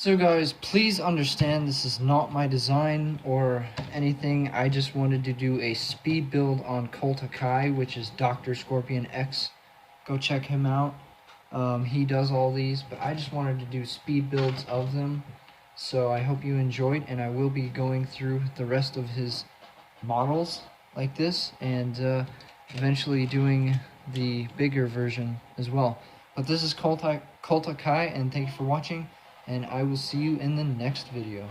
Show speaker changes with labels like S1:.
S1: So guys, please understand this is not my design or anything. I just wanted to do a speed build on Kulta, which is DrScorpionX. Go check him out. He does all these, but I just wanted to do speed builds of them. So I hope you enjoyed, and I will be going through the rest of his models like this, and eventually doing the bigger version as well. But this is Kulta, and thank you for watching. And I will see you in the next video.